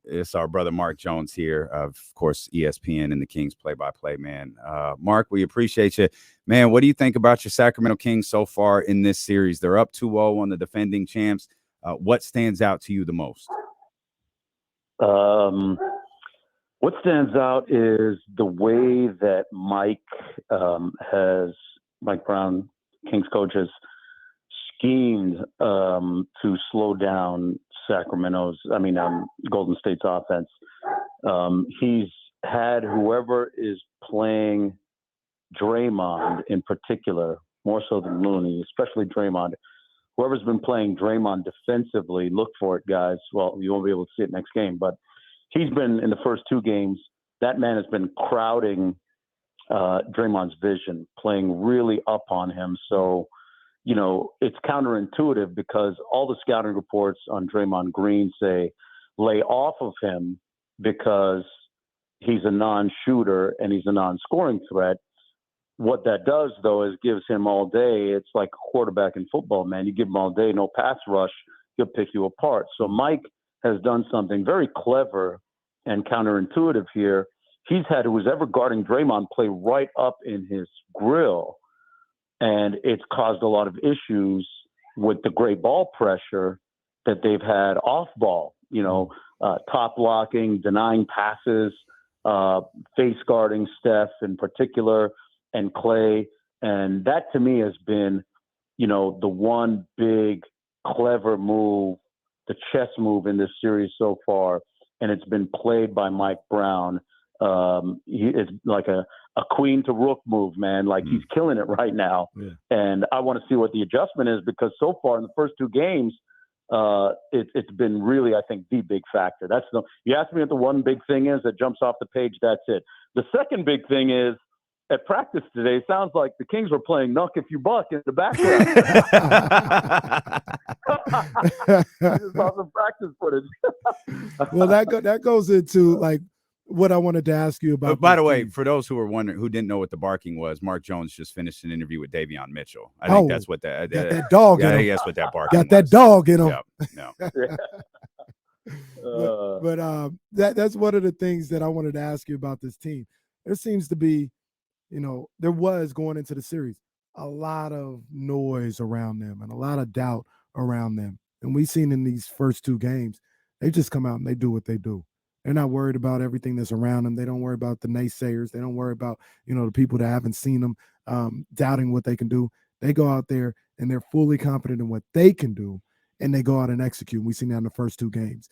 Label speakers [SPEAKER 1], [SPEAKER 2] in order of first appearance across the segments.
[SPEAKER 1] It's our brother Mark Jones here, of course, ESPN and the Kings play-by-play man. Mark, we appreciate you. Man, what do you think about your Sacramento Kings so far in this series? They're up 2-0 on the defending champs. What stands out to you the most?
[SPEAKER 2] What stands out is the way that Mike Brown, Kings coach, has schemed to slow down Golden State's offense. He's had whoever is playing Draymond in particular, more so than Looney, especially Draymond. Whoever's been playing Draymond defensively, look for it, guys. Well, you won't be able to see it next game, but he's been in the first two games. That man has been crowding Draymond's vision, playing really up on him. So, it's counterintuitive because all the scouting reports on Draymond Green say lay off of him because he's a non-shooter and he's a non-scoring threat. What that does, though, is gives him all day. It's like a quarterback in football, man. You give him all day, no pass rush, he'll pick you apart. So Mike has done something very clever and counterintuitive here. He's had who's ever guarding Draymond play right up in his grill. And it's caused a lot of issues with the great ball pressure that they've had off ball, top blocking, denying passes, face guarding Steph in particular, and Clay. And that to me has been, the one big clever move, the chess move in this series so far. And it's been played by Mike Brown. It's like a queen to rook move, man. Like he's killing it right now. Yeah. And I want to see what the adjustment is because so far in the first two games, it's been really, I think, the big factor. You asked me what the one big thing is that jumps off the page. That's it. The second big thing is at practice today, sounds like the Kings were playing Knuck If You Buck in the background. I just saw some practice footage.
[SPEAKER 3] Well, that goes into like what I wanted to ask you about.
[SPEAKER 1] By the way, for those who were wondering, who didn't know what the barking was, Mark Jones just finished an interview with Davion Mitchell. I think that's what that
[SPEAKER 3] dog.
[SPEAKER 1] Yeah, I think that's what that barking
[SPEAKER 3] got that dog in him.
[SPEAKER 1] Yeah.
[SPEAKER 3] But that's one of the things that I wanted to ask you about this team. There seems to be, there was going into the series a lot of noise around them and a lot of doubt around them. And we've seen in these first two games, they just come out and they do what they do. They're not worried about everything that's around them. They don't worry about the naysayers. They don't worry about, the people that haven't seen them doubting what they can do. They go out there and they're fully confident in what they can do, and they go out and execute. We've seen that in the first two games.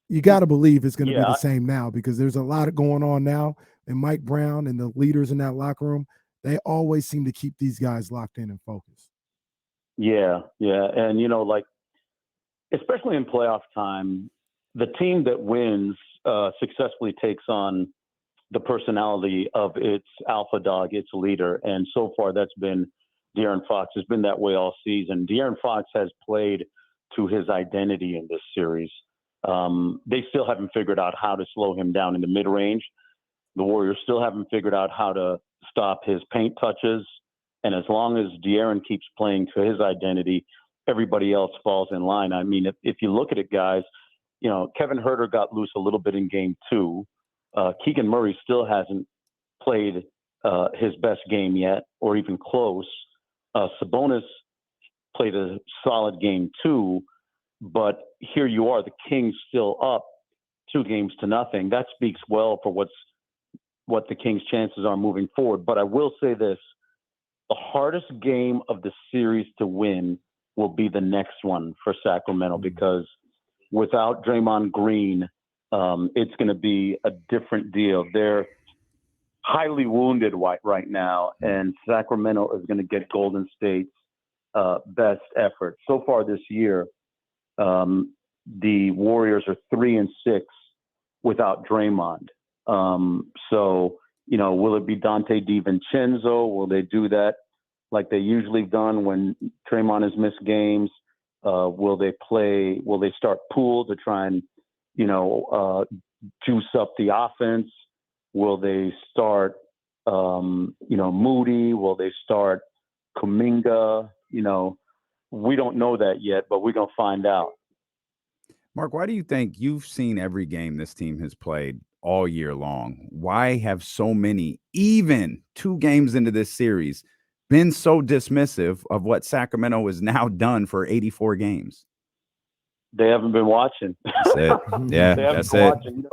[SPEAKER 3] You got to believe it's going to be the same now because there's a lot going on now. And Mike Brown and the leaders in that locker room, they always seem to keep these guys locked in and focused.
[SPEAKER 2] Yeah. And, especially in playoff time, the team that wins successfully takes on the personality of its alpha dog, its leader. And so far that's been De'Aaron Fox. Has been that way all season. De'Aaron Fox has played to his identity in this series. They still haven't figured out how to slow him down in the mid-range. The Warriors still haven't figured out how to stop his paint touches. And as long as De'Aaron keeps playing to his identity, everybody else falls in line. I mean, if you look at it, guys, Kevin Huerter got loose a little bit in game two. Keegan Murray still hasn't played his best game yet, or even close. Sabonis played a solid game too, but here you are, the Kings still up 2-0. That speaks well for what the Kings' chances are moving forward. But I will say this, the hardest game of the series to win will be the next one for Sacramento because without Draymond Green, it's going to be a different deal. They're highly wounded right now, and Sacramento is going to get Golden State's best effort. So far this year, the Warriors are 3-6 without Draymond. So, will it be Dante DiVincenzo? Will they do that like they usually done when Draymond has missed games? Will they start Poole to try and, juice up the offense? Will they start, Moody? Will they start Kuminga? We don't know that yet, but we're going to find out.
[SPEAKER 1] Mark, why do you think you've seen every game this team has played all year long? Why have so many, even 2 games into this series, been so dismissive of what Sacramento has now done for 84 games?
[SPEAKER 2] They haven't been watching.
[SPEAKER 1] That's it. Yeah,
[SPEAKER 2] They haven't
[SPEAKER 1] that's
[SPEAKER 2] been
[SPEAKER 1] it.
[SPEAKER 2] watching.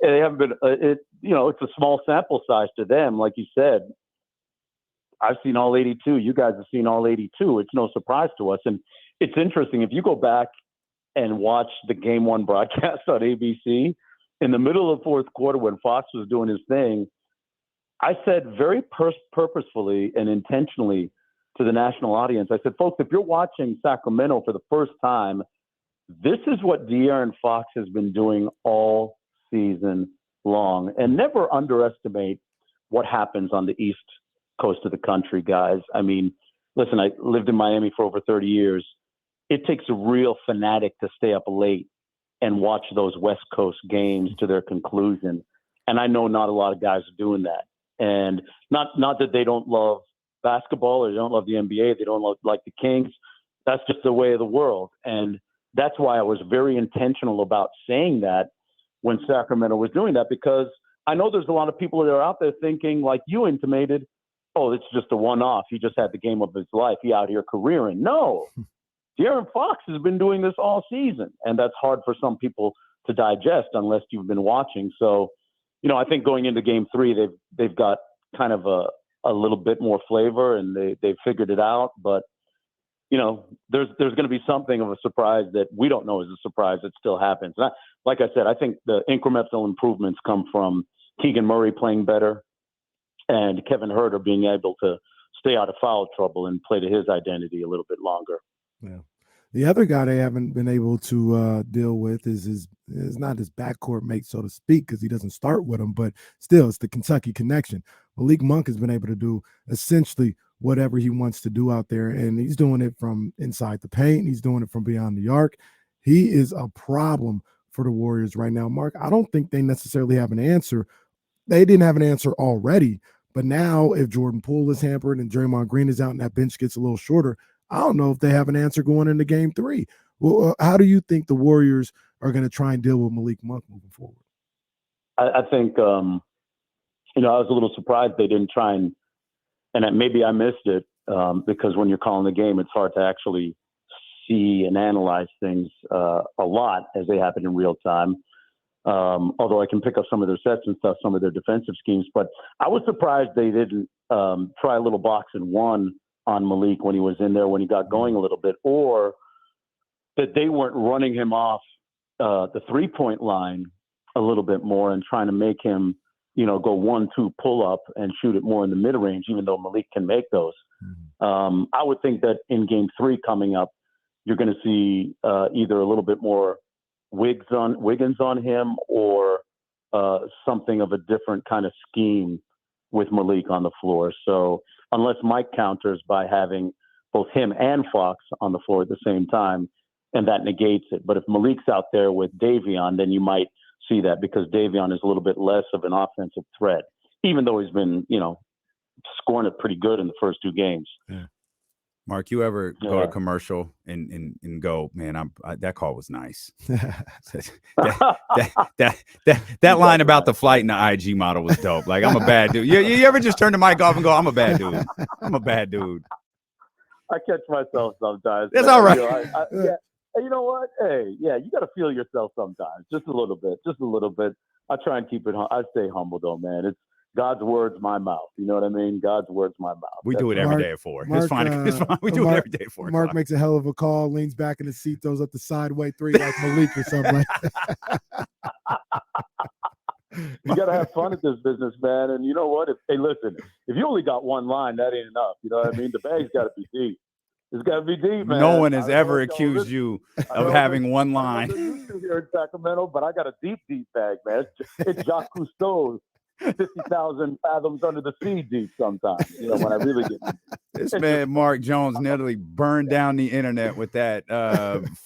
[SPEAKER 2] They haven't been. It's a small sample size to them. Like you said, I've seen all 82. You guys have seen all 82. It's no surprise to us. And it's interesting if you go back and watch the Game 1 broadcast on ABC in the middle of the fourth quarter when Fox was doing his thing. I said very purposefully and intentionally to the national audience, I said, folks, if you're watching Sacramento for the first time, this is what De'Aaron Fox has been doing all season long. And never underestimate what happens on the East Coast of the country, guys. I mean, listen, I lived in Miami for over 30 years. It takes a real fanatic to stay up late and watch those West Coast games to their conclusion. And I know not a lot of guys are doing that. And not that they don't love basketball or they don't love the NBA, they don't like the Kings. That's just the way of the world. And that's why I was very intentional about saying that when Sacramento was doing that, because I know there's a lot of people that are out there thinking, like you intimated, oh, it's just a one-off. He just had the game of his life. He out here careering. No. De'Aaron Fox has been doing this all season, and that's hard for some people to digest unless you've been watching. So, I think going into Game 3, they've got kind of a little bit more flavor, and they've figured it out. But there's going to be something of a surprise that we don't know is a surprise that still happens. Like I said, I think the incremental improvements come from Keegan Murray playing better and Kevin Huerter being able to stay out of foul trouble and play to his identity a little bit longer.
[SPEAKER 3] Yeah. The other guy they haven't been able to deal with is not his backcourt mate, so to speak, because he doesn't start with him, but still, it's the Kentucky connection. Malik Monk has been able to do essentially whatever he wants to do out there, and he's doing it from inside the paint. He's doing it from beyond the arc. He is a problem for the Warriors right now. Mark, I don't think they necessarily have an answer. They didn't have an answer already, but now if Jordan Poole is hampered and Draymond Green is out and that bench gets a little shorter, I don't know if they have an answer going into Game 3. Well, how do you think the Warriors are going to try and deal with Malik Monk moving forward?
[SPEAKER 2] I think, I was a little surprised they didn't try and maybe I missed it because when you're calling the game, it's hard to actually see and analyze things a lot as they happen in real time. Although I can pick up some of their sets and stuff, some of their defensive schemes. But I was surprised they didn't try a little box and one on Malik when he was in there, when he got going a little bit, or that they weren't running him off the 3-point line a little bit more and trying to make him, go 1-2 pull up and shoot it more in the mid range, even though Malik can make those. Mm-hmm. I would think that in Game 3 coming up, you're going to see either a little bit more Wiggins on him or something of a different kind of scheme with Malik on the floor. So unless Mike counters by having both him and Fox on the floor at the same time, and that negates it. But if Malik's out there with Davion, then you might see that because Davion is a little bit less of an offensive threat, even though he's been, scoring it pretty good in the first 2 games.
[SPEAKER 1] Yeah. Mark, you ever go to commercial and go, man, that call was nice. that line about the flight and the IG model was dope. Like, I'm a bad dude. You ever just turn the mic off and go, I'm a bad dude. I'm a bad dude.
[SPEAKER 2] I catch myself sometimes.
[SPEAKER 1] That's all right.
[SPEAKER 2] Yeah. And you know what? Hey, yeah, you got to feel yourself sometimes. Just a little bit. I try and keep it. I stay humble though, man. It's God's words, my mouth. You know what I mean? God's words, my mouth.
[SPEAKER 1] We do it every day at 4. It's fine. It's fine. We do it every day at 4.
[SPEAKER 3] Mark makes a hell of a call, leans back in the seat, throws up the sideway 3 like Malik or something like that.
[SPEAKER 2] You got to have fun at this business, man. And you know what? Listen, if you only got one line, that ain't enough. You know what I mean? The bag's got to be deep. It's got to be deep, man.
[SPEAKER 1] No one has ever accused you of having one line.
[SPEAKER 2] Here in Sacramento, but I got a deep bag, man. It's Jacques Cousteau's 50,000 fathoms under the sea deep sometimes, when I really get
[SPEAKER 1] this man Mark Jones nearly burned down the internet with that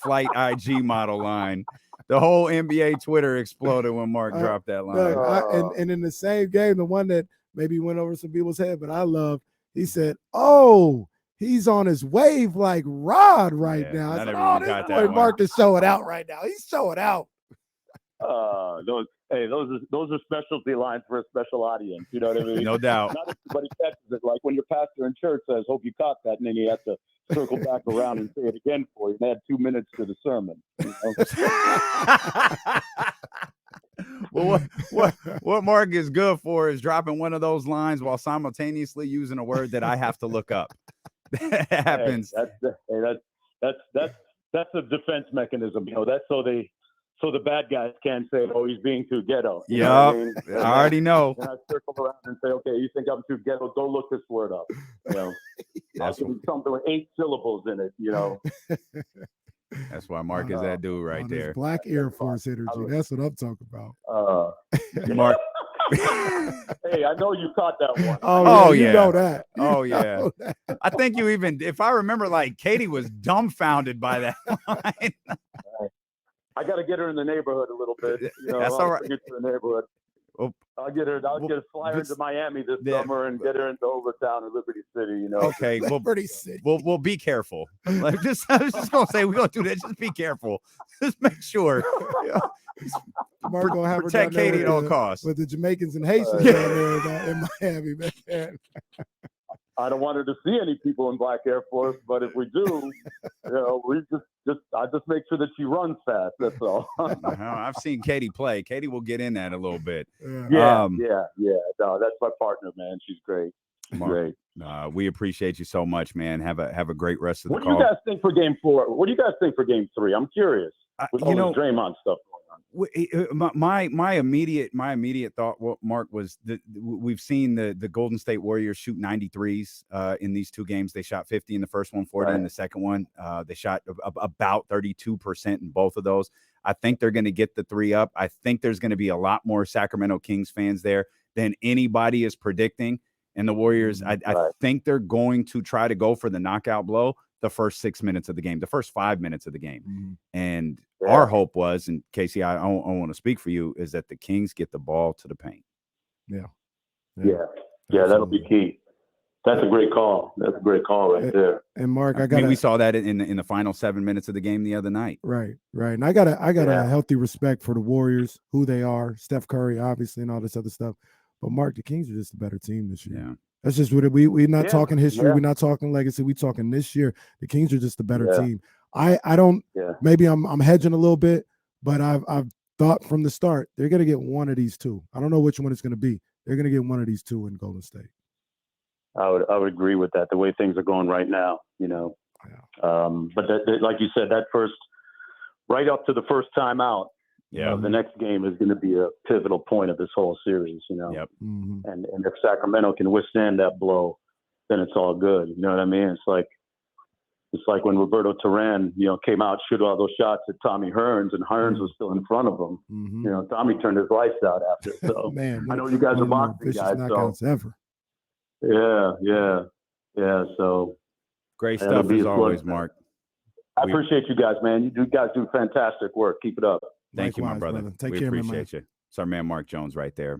[SPEAKER 1] flight IG model line. The whole NBA Twitter exploded when Mark dropped that line.
[SPEAKER 3] And in the same game, the one that maybe went over some people's head, but I love, he said, "Oh, he's on his wave like Rod right now.
[SPEAKER 1] not
[SPEAKER 3] I said,
[SPEAKER 1] everyone
[SPEAKER 3] this
[SPEAKER 1] got
[SPEAKER 3] boy
[SPEAKER 1] that one.
[SPEAKER 3] Mark is showing out right now. He's showing out.
[SPEAKER 2] Those are specialty lines for a special audience. You know what I mean?
[SPEAKER 1] No doubt.
[SPEAKER 2] Not everybody catches it. Like when your pastor in church says, "Hope you caught that," and then he has to circle back around and say it again for you and add 2 minutes to the sermon. You know?
[SPEAKER 1] Well, what Mark is good for is dropping one of those lines while simultaneously using a word that I have to look up. That happens.
[SPEAKER 2] That's a defense mechanism. You know, that's so the bad guys can't say, "Oh, he's being too ghetto." You know what I mean?
[SPEAKER 1] I already know.
[SPEAKER 2] And I circle around and say, "Okay, you think I'm too ghetto? Go look this word up." You know,
[SPEAKER 1] That's
[SPEAKER 2] something with 8 syllables in it. You know.
[SPEAKER 1] That's why Mark is that dude right there.
[SPEAKER 3] Black Air Force energy. That's what I'm talking about.
[SPEAKER 1] Mark.
[SPEAKER 2] Hey, I know you caught that one.
[SPEAKER 3] Oh yeah. You know that.
[SPEAKER 1] I think you even, if I remember, like Katie was dumbfounded by that line.
[SPEAKER 2] I got to get her in the neighborhood a little bit. You know,
[SPEAKER 1] that's all right.
[SPEAKER 2] Get to the neighborhood. I'll get a flyer into Miami this summer and get her into Overtown or Liberty City. You know.
[SPEAKER 1] Okay, we'll be careful. Like I was just gonna say we're gonna do that. Just be careful. Just make sure.
[SPEAKER 3] Mark gonna have
[SPEAKER 1] protect Katie at all costs
[SPEAKER 3] with the Jamaicans and Haitians down there in Miami, man.
[SPEAKER 2] I don't want her to see any people in black Air Force, but if we do, you know, I just make sure that she runs fast. That's all.
[SPEAKER 1] I've seen Katie play. Katie will get in that a little bit.
[SPEAKER 2] Yeah. No, that's my partner, man. She's great. Great.
[SPEAKER 1] We appreciate you so much, man. Have a great rest of the call.
[SPEAKER 2] What do you guys think for Game 4? What do you guys think for Game 3? I'm curious with all the Draymond stuff going on.
[SPEAKER 1] My immediate thought, Mark, was that we've seen the Golden State Warriors shoot 93s in these two games. They shot 50 in the first one, 40 in the second one. They shot about 32% in both of those. I think they're going to get the 3 up. I think there's going to be a lot more Sacramento Kings fans there than anybody is predicting. And the Warriors, I think they're going to try to go for the knockout blow the first 6 minutes of the game, the first 5 minutes of the game. And our hope was, and Casey, I want to speak for you, is that the Kings get the ball to the paint.
[SPEAKER 2] Yeah, that'll be key. That's a great call. That's a great call right there.
[SPEAKER 3] And Mark,
[SPEAKER 1] we saw that in the final 7 minutes of the game the other night.
[SPEAKER 3] Right. And I got a healthy respect for the Warriors, who they are, Steph Curry, obviously, and all this other stuff. But Mark, the Kings are just a better team this year.
[SPEAKER 1] Yeah.
[SPEAKER 3] That's just what we're not talking history. We're not talking legacy. We're talking this year. The Kings are just a better team. I don't. Maybe I'm hedging a little bit, but I've thought from the start they're going to get one of these two. I don't know which one it's going to be. They're going to get one of these two in Golden State.
[SPEAKER 2] I would agree with that. The way things are going right now, you know. But like you said, that first right up to the first time out. The next game is going to be a pivotal point of this whole series, you know. And if Sacramento can withstand that blow, then it's all good. You know what I mean? It's like when Roberto Turan, you know, came out, shoot all those shots at Tommy Hearns, and Hearns was still in front of him. You know, Tommy turned his lights out after. So I know you guys are boxing guys. So
[SPEAKER 3] ever.
[SPEAKER 2] Yeah. So
[SPEAKER 1] great stuff as always, Mark.
[SPEAKER 2] I appreciate you guys, man. You guys do fantastic work. Keep it up.
[SPEAKER 1] Thank you, my brother.
[SPEAKER 3] Take care,
[SPEAKER 1] appreciate you. It's our man Mark Jones right there.